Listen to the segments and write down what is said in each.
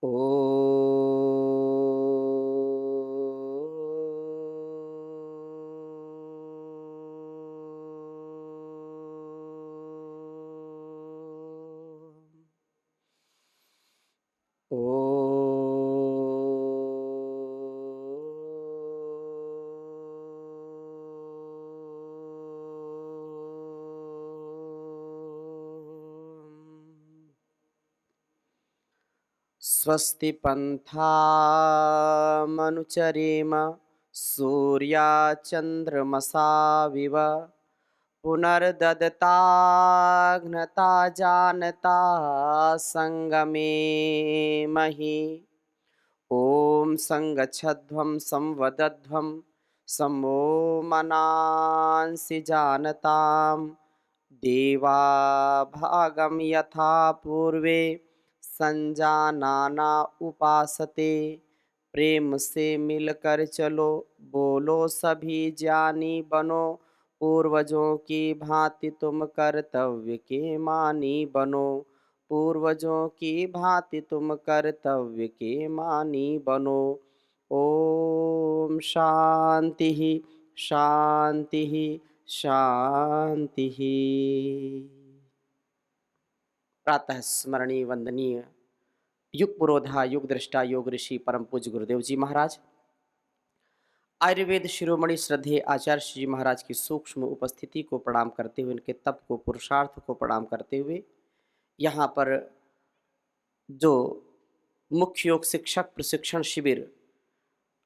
ओ स्वस्ति पन्थामनुचरेम सूर्याचन्द्रमसाविव पुनर्दत्ताघ्नता जानता संगमे महि। ॐ संगच्छध्वं संवदध्वं सम्मो मनांसि जानतां देवा भागं यथा पूर्वे संजानाना उपासते। प्रेम से मिलकर चलो, बोलो सभी ज्ञानी बनो, पूर्वजों की भांति तुम कर्तव्य के मानी बनो। पूर्वजों की भांति तुम कर्तव्य के मानी बनो। ओम शांति शांति शांति। प्रातः स्मरणीय वंदनीय युग पुरोधा युग दृष्टा योग ऋषि परम पूज्य गुरुदेव जी महाराज, आयुर्वेद शिरोमणि श्रद्धेय आचार्य श्री जी महाराज की सूक्ष्म उपस्थिति को प्रणाम करते हुए, इनके तप को पुरुषार्थ को प्रणाम करते हुए, यहाँ पर जो मुख्य योग शिक्षक प्रशिक्षण शिविर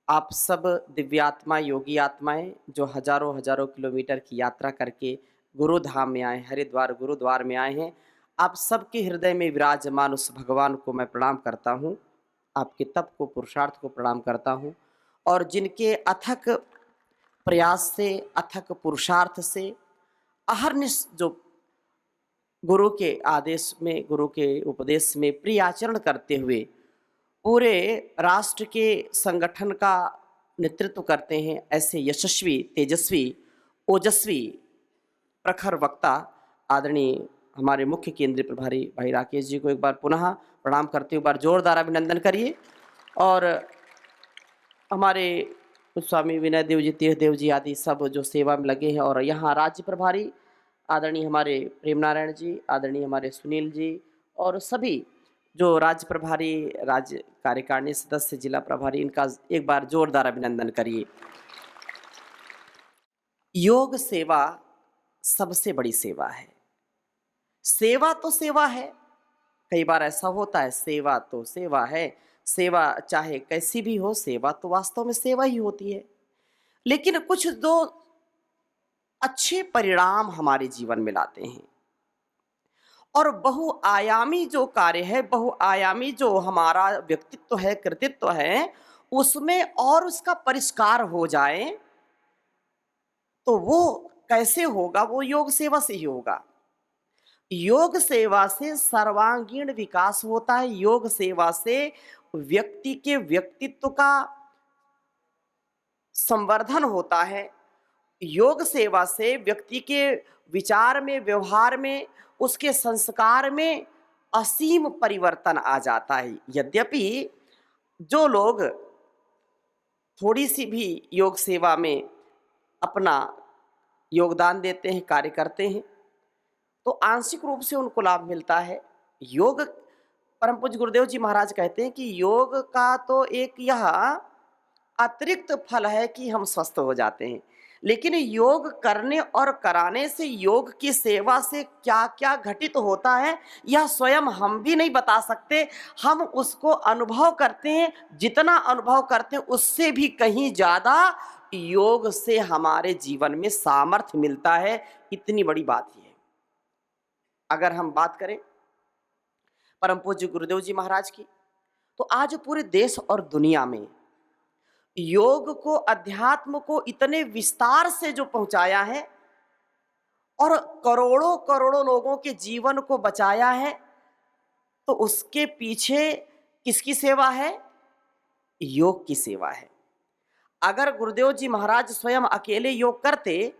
आप सब दिव्यात्मा योगी आत्माएं जो हजारों हजारों किलोमीटर की यात्रा करके गुरुधाम में आए, हरिद्वार गुरुद्वार में आए हैं, आप सबके हृदय में विराजमान उस भगवान को मैं प्रणाम करता हूँ। आपके तप को पुरुषार्थ को प्रणाम करता हूँ, और जिनके अथक प्रयास से अथक पुरुषार्थ से अहर्निश जो गुरु के आदेश में गुरु के उपदेश में प्रिय आचरण करते हुए पूरे राष्ट्र के संगठन का नेतृत्व करते हैं, ऐसे यशस्वी तेजस्वी ओजस्वी प्रखर वक्ता आदरणीय हमारे मुख्य केंद्रीय प्रभारी भाई राकेश जी को एक बार पुनः प्रणाम करते हुए एक बार जोरदार अभिनंदन करिए। और हमारे स्वामी विनय देव जी, तीर्थ देव जी आदि सब जो सेवा में लगे हैं, और यहाँ राज्य प्रभारी आदरणीय हमारे प्रेम नारायण जी, आदरणीय हमारे सुनील जी, और सभी जो राज्य प्रभारी, राज्य कार्यकारिणी सदस्य, जिला प्रभारी, इनका एक बार जोरदार अभिनंदन करिए। योग सेवा सबसे बड़ी सेवा है। सेवा तो सेवा है, कई बार ऐसा होता है सेवा तो सेवा है, सेवा चाहे कैसी भी हो, सेवा तो वास्तव में सेवा ही होती है। लेकिन कुछ जो अच्छे परिणाम हमारे जीवन में लाते हैं, और बहुआयामी जो कार्य है, बहुआयामी जो हमारा व्यक्तित्व है, कृतित्व है, उसमें और उसका परिष्कार हो जाए, तो वो कैसे होगा? वो योग सेवा से ही होगा। योग सेवा से सर्वांगीण विकास होता है। योग सेवा से व्यक्ति के व्यक्तित्व का संवर्धन होता है। योग सेवा से व्यक्ति के विचार में, व्यवहार में, उसके संस्कार में असीम परिवर्तन आ जाता है। यद्यपि जो लोग थोड़ी सी भी योग सेवा में अपना योगदान देते हैं, कार्य करते हैं, तो आंशिक रूप से उनको लाभ मिलता है। योग, परम पूज्य गुरुदेव जी महाराज कहते हैं कि योग का तो एक यह अतिरिक्त फल है कि हम स्वस्थ हो जाते हैं, लेकिन योग करने और कराने से, योग की सेवा से क्या क्या घटित होता है, यह स्वयं हम भी नहीं बता सकते। हम उसको अनुभव करते हैं, जितना अनुभव करते हैं उससे भी कहीं ज़्यादा योग से हमारे जीवन में सामर्थ्य मिलता है। इतनी बड़ी बात यह है। अगर हम बात करें परम पूज्य गुरुदेव जी महाराज की, तो आज पूरे देश और दुनिया में योग को, अध्यात्म को इतने विस्तार से जो पहुंचाया है और करोड़ों करोड़ों लोगों के जीवन को बचाया है, तो उसके पीछे किसकी सेवा है? योग की सेवा है। अगर गुरुदेव जी महाराज स्वयं अकेले योग करते,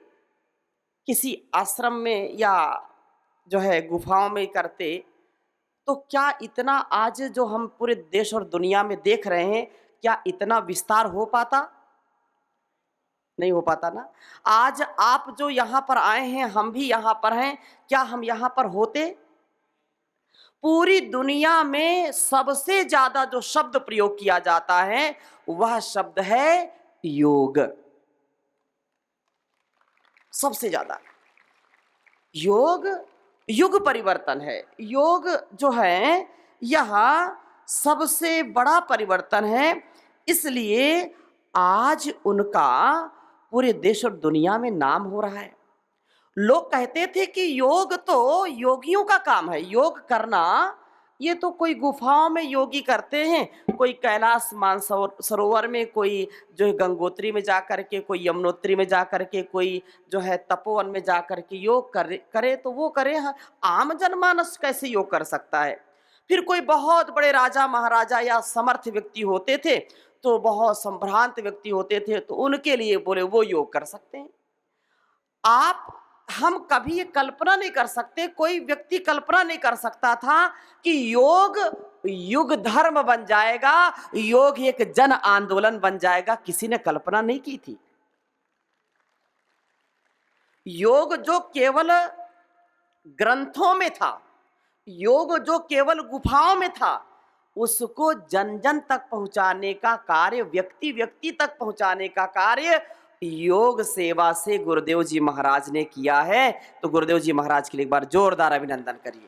किसी आश्रम में या जो है गुफाओं में करते, तो क्या इतना आज जो हम पूरे देश और दुनिया में देख रहे हैं, क्या इतना विस्तार हो पाता? नहीं हो पाता ना। आज आप जो यहाँ पर आए हैं, हम भी यहाँ पर हैं, क्या हम यहाँ पर होते? पूरी दुनिया में सबसे ज्यादा जो शब्द प्रयोग किया जाता है वह शब्द है योग। सबसे ज्यादा योग, युग परिवर्तन है। योग जो है यह सबसे बड़ा परिवर्तन है, इसलिए आज उनका पूरे देश और दुनिया में नाम हो रहा है। लोग कहते थे कि योग तो योगियों का काम है, योग करना ये तो कोई गुफाओं में योगी करते हैं, कोई कैलाश सरोवर में, कोई जो है गंगोत्री में जा करके, कोई यमुनोत्री में जा करके, कोई जो है तपोवन में जा करके योग करे तो वो करे। हाँ, आम जनमानस कैसे योग कर सकता है? फिर कोई बहुत बड़े राजा महाराजा या समर्थ व्यक्ति होते थे, तो बहुत संभ्रांत व्यक्ति होते थे, तो उनके लिए बोले वो योग कर सकते हैं। हम कभी ये कल्पना नहीं कर सकते, कोई व्यक्ति कल्पना नहीं कर सकता था कि योग युग धर्म बन जाएगा, योग एक जन आंदोलन बन जाएगा। किसी ने कल्पना नहीं की थी। योग जो केवल ग्रंथों में था, योग जो केवल गुफाओं में था, उसको जन जन तक पहुंचाने का कार्य, व्यक्ति व्यक्ति तक पहुंचाने का कार्य योग सेवा से गुरुदेव जी महाराज ने किया है। तो गुरुदेव जी महाराज के लिए एक बार जोरदार अभिनंदन करिए।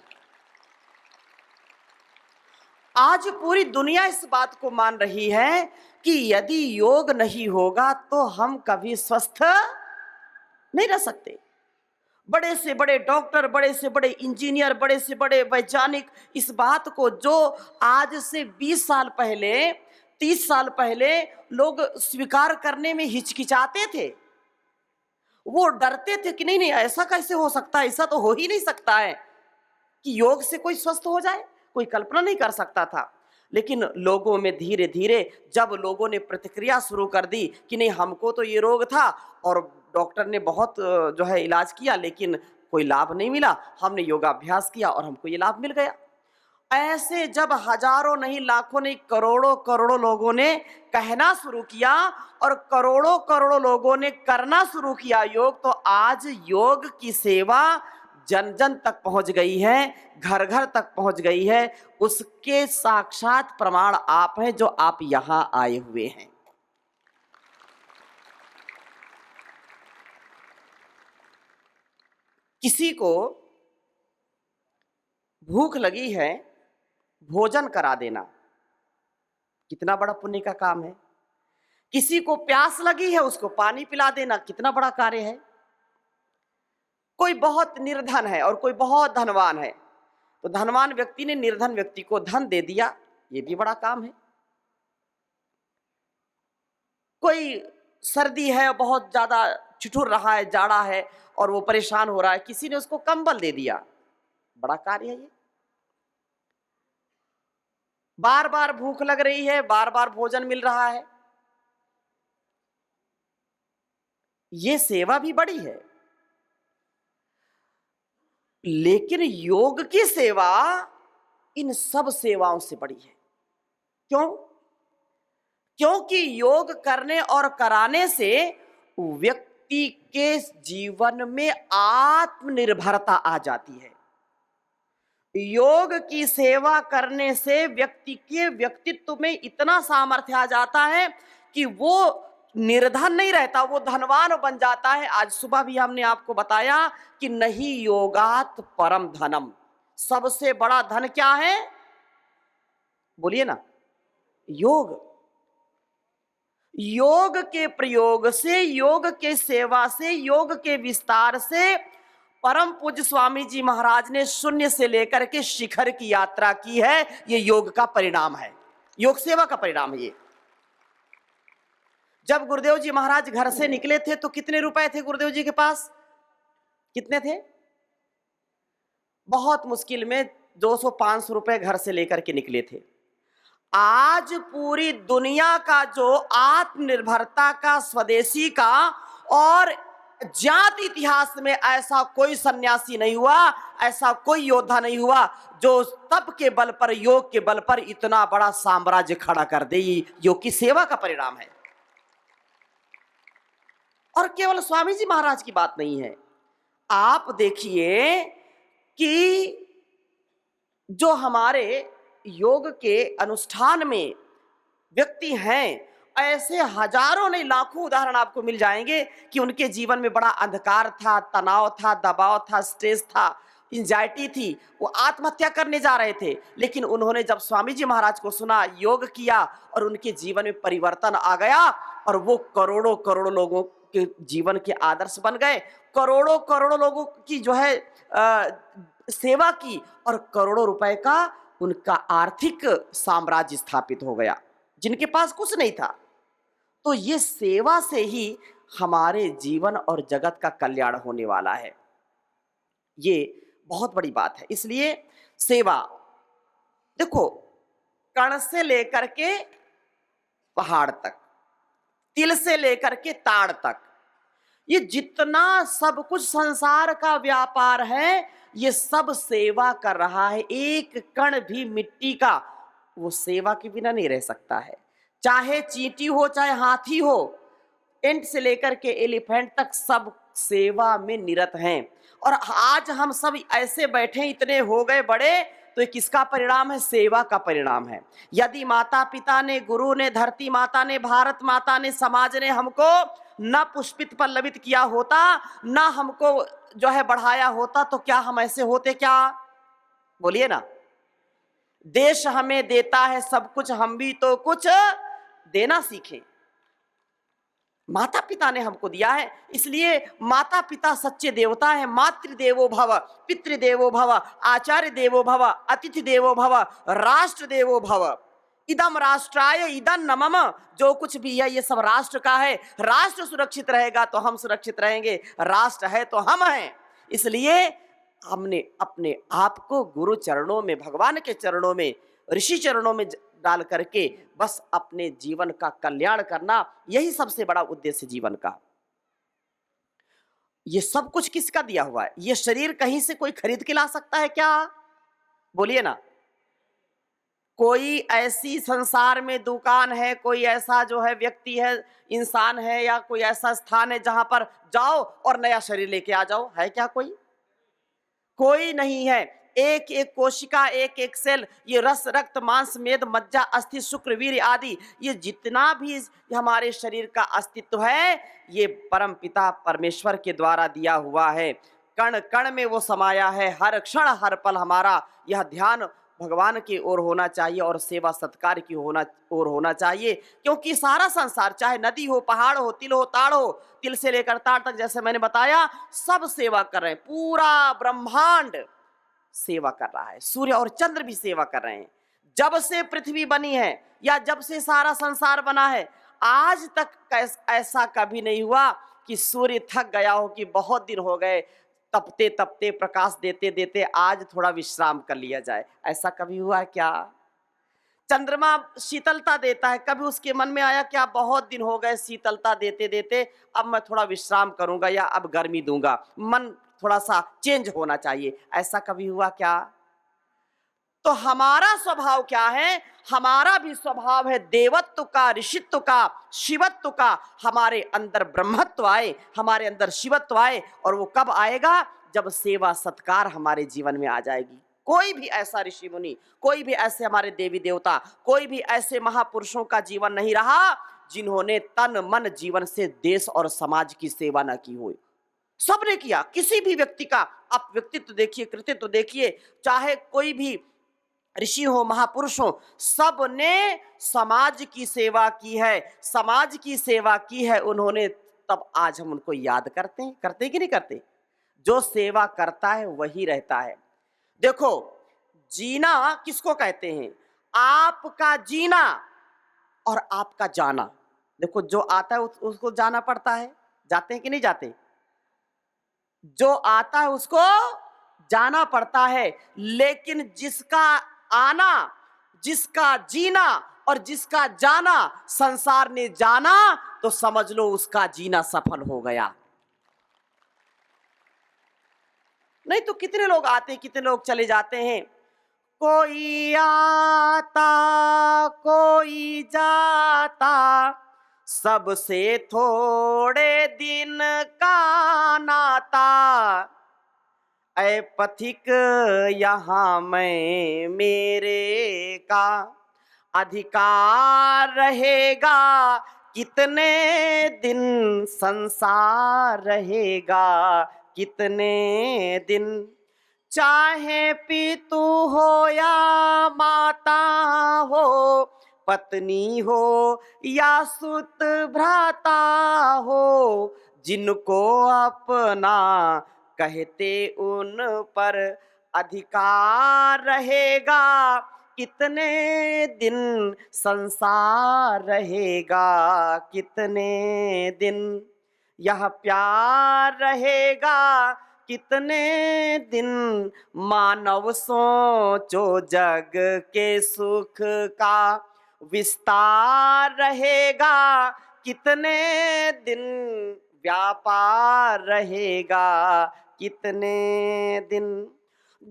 आज पूरी दुनिया इस बात को मान रही है कि यदि योग नहीं होगा तो हम कभी स्वस्थ नहीं रह सकते। बड़े से बड़े डॉक्टर, बड़े से बड़े इंजीनियर, बड़े से बड़े वैज्ञानिक इस बात को, जो आज से 20 साल पहले, 30 साल पहले लोग स्वीकार करने में हिचकिचाते थे, वो डरते थे कि नहीं नहीं ऐसा कैसे हो सकता है, ऐसा तो हो ही नहीं सकता है कि योग से कोई स्वस्थ हो जाए, कोई कल्पना नहीं कर सकता था। लेकिन लोगों में धीरे धीरे जब लोगों ने प्रतिक्रिया शुरू कर दी कि नहीं हमको तो ये रोग था और डॉक्टर ने बहुत जो है इलाज किया लेकिन कोई लाभ नहीं मिला, हमने योगाभ्यास किया और हमको ये लाभ मिल गया। ऐसे जब हजारों नहीं, लाखों नहीं, करोड़ों करोड़ों लोगों ने कहना शुरू किया और करोड़ों करोड़ों लोगों ने करना शुरू किया योग, तो आज योग की सेवा जन जन तक पहुंच गई है, घर घर तक पहुंच गई है। उसके साक्षात प्रमाण आप हैं जो आप यहां आए हुए हैं। किसी को भूख लगी है, भोजन करा देना कितना बड़ा पुण्य का काम है। किसी को प्यास लगी है, उसको पानी पिला देना कितना बड़ा कार्य है। कोई बहुत निर्धन है और कोई बहुत धनवान है, तो धनवान व्यक्ति ने निर्धन व्यक्ति को धन दे दिया, ये भी बड़ा काम है। कोई सर्दी है, बहुत ज्यादा ठिठुर रहा है, जाड़ा है और वो परेशान हो रहा है, किसी ने उसको कंबल दे दिया, बड़ा कार्य है ये। बार बार भूख लग रही है, बार बार भोजन मिल रहा है, ये सेवा भी बड़ी है। लेकिन योग की सेवा इन सब सेवाओं से बड़ी है। क्यों? क्योंकि योग करने और कराने से व्यक्ति के जीवन में आत्मनिर्भरता आ जाती है। योग की सेवा करने से व्यक्ति के व्यक्तित्व में इतना सामर्थ्य आ जाता है कि वो निर्धन नहीं रहता, वो धनवान बन जाता है। आज सुबह भी हमने आपको बताया कि नहीं योगात परम धनम, सबसे बड़ा धन क्या है? बोलिए ना, योग। योग के प्रयोग से, योग के सेवा से, योग के विस्तार से परम पूज्य स्वामी जी महाराज ने शून्य से लेकर के शिखर की यात्रा की है। ये योग का परिणाम है, योग सेवा का परिणाम है ये। जब गुरुदेव जी महाराज घर से निकले थे तो कितने रुपए थे गुरुदेव जी के पास? कितने थे? बहुत मुश्किल में 200-500 रुपए घर से लेकर के निकले थे। आज पूरी दुनिया का जो आत्मनिर्भरता का, स्वदेशी का और ज्ञात इतिहास में ऐसा कोई सन्यासी नहीं हुआ, ऐसा कोई योद्धा नहीं हुआ जो तप के बल पर, योग के बल पर इतना बड़ा साम्राज्य खड़ा कर दे। योग की सेवा का परिणाम है। और केवल स्वामी जी महाराज की बात नहीं है। आप देखिए कि जो हमारे योग के अनुष्ठान में व्यक्ति हैं, ऐसे हजारों नहीं लाखों उदाहरण आपको मिल जाएंगे कि उनके जीवन में बड़ा अंधकार था, तनाव था, दबाव था, स्ट्रेस था, एंजाइटी थी, वो आत्महत्या करने जा रहे थे, लेकिन उन्होंने जब स्वामी जी महाराज को सुना, योग किया और उनके जीवन में परिवर्तन आ गया और वो करोड़ों करोड़ों लोगों के जीवन के आदर्श बन गए। करोड़ों करोड़ों लोगों की जो है सेवा की और करोड़ों रुपए का उनका आर्थिक साम्राज्य स्थापित हो गया, जिनके पास कुछ नहीं था। तो ये सेवा से ही हमारे जीवन और जगत का कल्याण होने वाला है। ये बहुत बड़ी बात है। इसलिए सेवा देखो, कण से लेकर के पहाड़ तक, तिल से लेकर के ताड़ तक, ये जितना सब कुछ संसार का व्यापार है, ये सब सेवा कर रहा है। एक कण भी मिट्टी का वो सेवा के बिना नहीं रह सकता है। चाहे चींटी हो, चाहे हाथी हो, एंट से लेकर के एलिफेंट तक सब सेवा में निरत हैं। और आज हम सब ऐसे बैठे, इतने हो गए बड़े, तो ये किसका परिणाम है? सेवा का परिणाम है। यदि माता पिता ने, गुरु ने, धरती माता ने, भारत माता ने, समाज ने हमको न पुष्पित पल्लवित किया होता, न हमको जो है बढ़ाया होता, तो क्या हम ऐसे होते? क्या बोलिए ना। देश हमें देता है सब कुछ, हम भी तो कुछ देना सीखें। माता पिता ने हमको दिया है, इसलिए माता पिता सच्चे देवता है। मातृदेवो भव, पितृदेवो भव, आचार्य देवो भव, अतिथि देवो भव, राष्ट्र देवो भव। इदम राष्ट्राय इदं नमम। जो कुछ भी है ये सब राष्ट्र का है। राष्ट्र सुरक्षित रहेगा तो हम सुरक्षित रहेंगे, राष्ट्र है तो हम हैं। इसलिए हमने अपने आप को गुरु चरणों में, भगवान के चरणों में, ऋषि चरणों में डाल करके बस अपने जीवन का कल्याण करना, यही सबसे बड़ा उद्देश्य जीवन का। ये सब कुछ किसका दिया हुआ है? ये शरीर कहीं से कोई खरीद के ला सकता है क्या? बोलिए ना। कोई ऐसी संसार में दुकान है, कोई ऐसा जो है व्यक्ति है, इंसान है, या कोई ऐसा स्थान है जहां पर जाओ और नया शरीर लेके आ जाओ? है क्या कोई? कोई नहीं है। एक एक कोशिका, एक एक सेल, ये रस, रक्त, मांस, मेद, मज्जा, अस्थि, शुक्र, वीर्य आदि, ये जितना भी हमारे शरीर का अस्तित्व है, ये परम पिता परमेश्वर के द्वारा दिया हुआ है। कण कण में वो समाया है। हर क्षण हर पल हमारा यह ध्यान भगवान की ओर होना चाहिए और सेवा सत्कार की ओर होना चाहिए। क्योंकि सारा संसार, चाहे नदी हो, पहाड़ हो, तिल हो, ताड़ हो, तिल से लेकर ताड़ तक, जैसे मैंने बताया, सब सेवा कर रहे हैं। पूरा ब्रह्मांड सेवा कर रहा है। सूर्य और चंद्र भी सेवा कर रहे हैं। जब से पृथ्वी बनी है या जब से सारा संसार बना है, आज तक ऐसा कभी नहीं हुआ कि सूर्य थक गया हो कि बहुत दिन हो गए तपते तपते, प्रकाश देते देते, आज थोड़ा विश्राम कर लिया जाए। ऐसा कभी हुआ क्या? चंद्रमा शीतलता देता है, कभी उसके मन में आया क्या बहुत दिन हो गए शीतलता देते देते, अब मैं थोड़ा विश्राम करूंगा या अब गर्मी दूंगा, मन थोड़ा सा चेंज होना चाहिए? ऐसा कभी हुआ क्या? तो हमारा स्वभाव क्या है? हमारा भी स्वभाव है देवत्व का, ऋषित्व का, शिवत्व का। हमारे अंदर ब्रह्मत्व आए, हमारे अंदर शिवत्व आए। और वो कब आएगा? जब सेवा सत्कार हमारे जीवन में आ जाएगी। कोई भी ऐसा ऋषि मुनि, कोई भी ऐसे हमारे देवी देवता, कोई भी ऐसे महापुरुषों का जीवन नहीं रहा जिन्होंने तन मन जीवन से देश और समाज की सेवा न की हो। सबने किया। किसी भी व्यक्ति का आप व्यक्तित्व देखिए, कृतित्व देखिए, चाहे कोई भी ऋषि हो, महापुरुष हो, सब ने समाज की सेवा की है, समाज की सेवा की है उन्होंने। तब आज हम उनको याद करते हैं कि नहीं करते? जो सेवा करता है वही रहता है। देखो, जीना किसको कहते हैं? आपका जीना और आपका जाना। देखो, जो आता है उसको जाना पड़ता है। जाते हैं कि नहीं जाते? जो आता है उसको जाना पड़ता है। लेकिन जिसका आना, जिसका जीना और जिसका जाना संसार ने जाना, तो समझ लो उसका जीना सफल हो गया। नहीं तो कितने लोग आते हैं, कितने लोग चले जाते हैं। कोई आता कोई जाता, सबसे थोड़े दिन का नाता। ऐ पथिक यहाँ मैं मेरे का अधिकार रहेगा, कितने दिन संसार रहेगा, कितने दिन। चाहे पितु हो या माता हो, पत्नी हो या सुत भ्राता हो, जिनको अपना कहते उन पर अधिकार रहेगा, कितने दिन संसार रहेगा, कितने दिन। यह प्यार रहेगा, कितने दिन। मानव सोचो जग के सुख का विस्तार रहेगा, कितने दिन। व्यापार रहेगा, कितने दिन।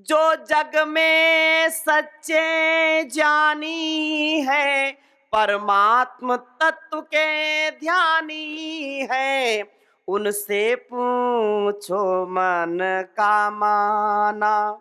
जो जग में सच्चे ज्ञानी है, परमात्म तत्व के ध्यानी है, उनसे पूछो मन का माना,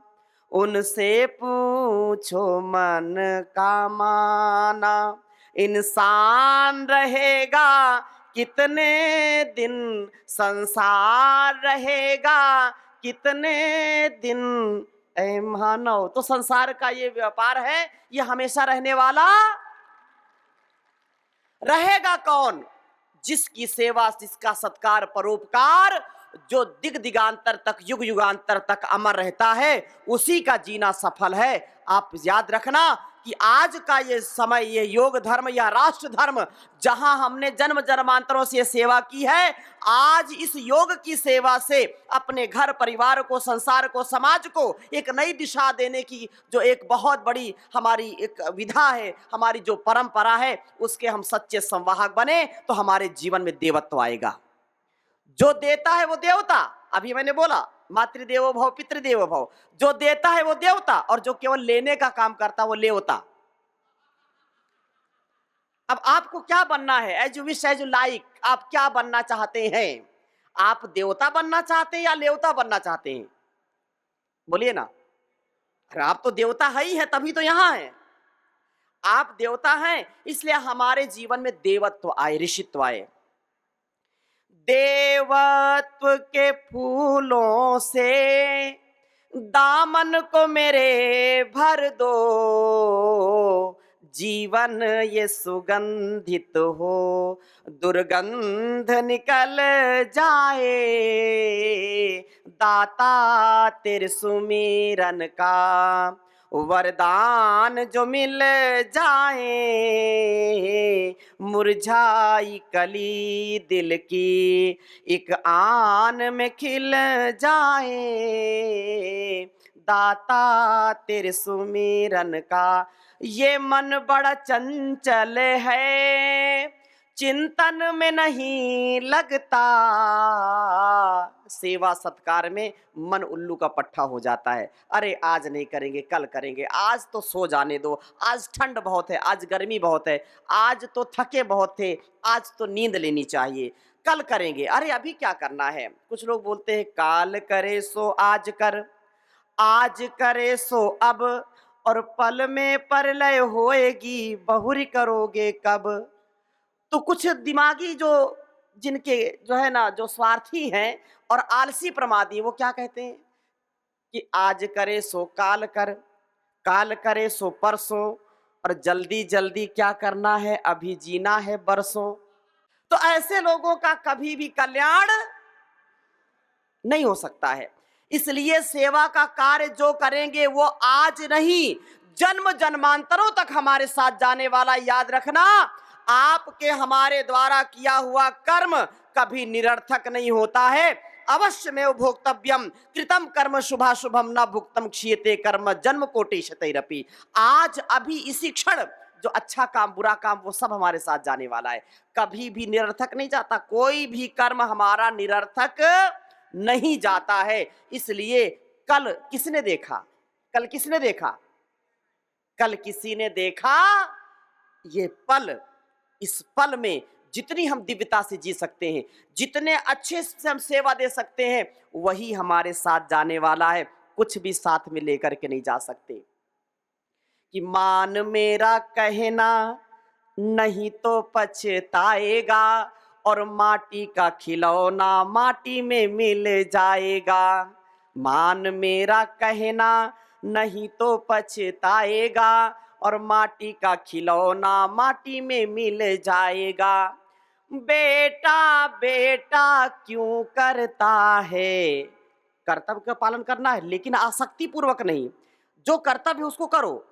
उनसे पूछो मन का माना। इंसान रहेगा, कितने दिन संसार रहेगा, कितने दिन। ऐ मानव, तो संसार का ये व्यापार है, ये हमेशा रहने वाला रहेगा कौन? जिसकी सेवा, जिसका सत्कार, परोपकार जो दिग दिगांतर तक, युग युगांतर तक अमर रहता है, उसी का जीना सफल है। आप याद रखना कि आज का ये समय, ये योग धर्म या राष्ट्र धर्म, जहां हमने जन्म जन्मांतरों से सेवा की है, आज इस योग की सेवा से अपने घर परिवार को, संसार को, समाज को एक नई दिशा देने की जो एक बहुत बड़ी हमारी एक विधा है, हमारी जो परंपरा है, उसके हम सच्चे संवाहक बने तो हमारे जीवन में देवत्व आएगा। जो देता है वो देवता, अभी मैंने बोला मातृदेवो भव पितृदेवो भव। जो देता है वो देवता, और जो केवल लेने का काम करता वो लेवता। अब आपको क्या बनना है? As you wish as you like. आप क्या बनना चाहते हैं? आप देवता बनना चाहते हैं या लेवता बनना चाहते हैं? बोलिए ना। अरे आप तो देवता है ही है, तभी तो यहां है। आप देवता हैं, इसलिए हमारे जीवन में देवत्व आए, ऋषित्व आए। देवत्व के फूलों से दामन को मेरे भर दो, जीवन ये सुगंधित हो, दुर्गंध निकल जाए। दाता तेरे सुमिरन का वरदान जो मिल जाए, मुरझाई कली दिल की एक आन में खिल जाए। दाता तेरे सुमिरन का ये मन बड़ा चंचल है, चिंतन में नहीं लगता। सेवा सत्कार में मन उल्लू का पट्टा हो जाता है। अरे आज नहीं करेंगे, कल करेंगे, आज तो सो जाने दो, आज ठंड बहुत है, आज गर्मी बहुत है, आज तो थके बहुत थे, आज तो नींद लेनी चाहिए, कल करेंगे। अरे अभी क्या करना है? कुछ लोग बोलते हैं काल करे सो आज कर, आज करे सो अब, और पल में परलय होएगी, बहुरी करोगे कब। तो कुछ दिमागी जो जिनके जो है ना, जो स्वार्थी हैं और आलसी प्रमादी, वो क्या कहते हैं कि आज करे सो काल कर, काल करे सो परसों, और जल्दी जल्दी क्या करना है, अभी जीना है बरसों। तो ऐसे लोगों का कभी भी कल्याण नहीं हो सकता है। इसलिए सेवा का कार्य जो करेंगे वो आज नहीं, जन्म जन्मांतरों तक हमारे साथ जाने वाला। याद रखना, आपके हमारे द्वारा किया हुआ कर्म कभी निरर्थक नहीं होता है। अवश्य में भोक्तव्यम कृतम कर्म शुभाशुभम न भुक्तम क्षीयते कर्म जन्म कोटि शतैरपि। आज अभी इसी क्षण जो अच्छा काम बुरा काम वो सब हमारे साथ जाने वाला है, कभी भी निरर्थक नहीं जाता। कोई भी कर्म हमारा निरर्थक नहीं जाता है। इसलिए कल किसने देखा? कल किसने देखा? कल किसी ने देखा ये पल, इस पल में जितनी हम दिव्यता से जी सकते हैं, जितने अच्छे से हम सेवा दे सकते हैं, वही हमारे साथ जाने वाला है। कुछ भी साथ में लेकर के नहीं जा सकते। कि मान मेरा कहना नहीं तो पछताएगा, और माटी का खिलौना माटी में मिल जाएगा। मान मेरा कहना नहीं तो पछताएगा, और माटी का खिलौना माटी में मिल जाएगा। बेटा बेटा क्यों करता है? कर्तव्य का पालन करना है, लेकिन आसक्ति पूर्वक नहीं। जो कर्तव्य है उसको करो।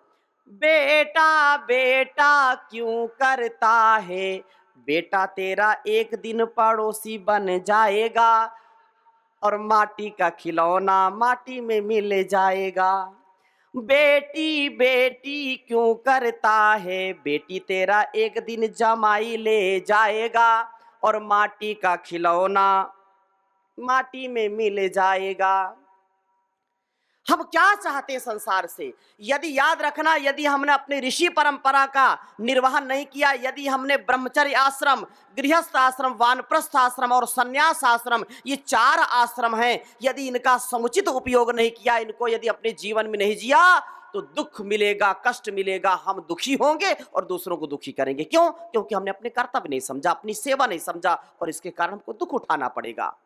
बेटा बेटा क्यों करता है? बेटा तेरा एक दिन पड़ोसी बन जाएगा, और माटी का खिलौना माटी में मिल जाएगा। बेटी बेटी क्यों करता है? बेटी तेरा एक दिन जमाई ले जाएगा, और माटी का खिलौना माटी में मिल जाएगा। हम क्या चाहते हैं संसार से? यदि याद रखना, यदि हमने अपने ऋषि परंपरा का निर्वहन नहीं किया, यदि हमने ब्रह्मचर्य आश्रम, गृहस्थ आश्रम, वानप्रस्थ आश्रम और संन्यास आश्रम, ये 4 आश्रम हैं, यदि इनका समुचित उपयोग नहीं किया, इनको यदि अपने जीवन में नहीं जिया, तो दुख मिलेगा, कष्ट मिलेगा, हम दुखी होंगे और दूसरों को दुखी करेंगे। क्यों? क्योंकि हमने अपने कर्तव्य नहीं समझा, अपनी सेवा नहीं समझा, और इसके कारण हमको दुख उठाना पड़ेगा।